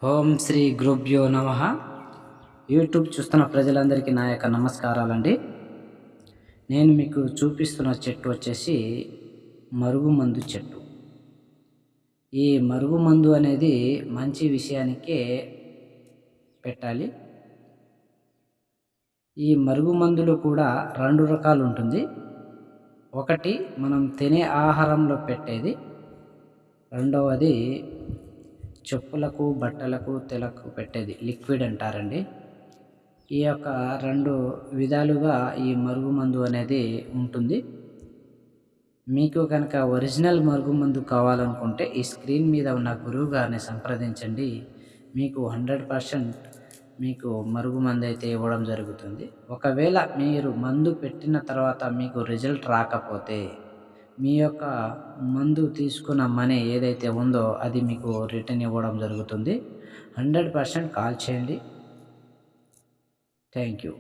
ఓం శ్రీ గురుభ్యో నమ. యూట్యూబ్ చూస్తున్న ప్రజలందరికీ నా యొక్క నమస్కారాలండి. నేను మీకు చూపిస్తున్న చెట్టు వచ్చేసి మరుగుమందు చెట్టు. ఈ మరుగుమందు అనేది మంచి విషయానికే పెట్టాలి. ఈ మరుగుమందులో కూడా 2 రకాలు ఉంటుంది. ఒకటి మనం తినే ఆహారంలో పెట్టేది, రెండవది చెప్పులకు, బట్టలకు, తెలకు పెట్టేది లిక్విడ్ అంటారండి. ఈ యొక్క 2 విధాలుగా ఈ మరుగుమందు అనేది ఉంటుంది. మీకు కనుక ఒరిజినల్ మరుగుమందు కావాలనుకుంటే ఈ స్క్రీన్ మీద ఉన్న గురువు గారిని సంప్రదించండి. మీకు 100% మీకు మరుగుమందు అయితే ఇవ్వడం జరుగుతుంది. ఒకవేళ మీరు మందు పెట్టిన తర్వాత మీకు రిజల్ట్ రాకపోతే మీ యొక్క మందు తీసుకున్న మనీ ఏదైతే ఉందో అది మీకు రిటర్న్ ఇవ్వడం జరుగుతుంది. 100% కాల్ చేయండి. Thank you.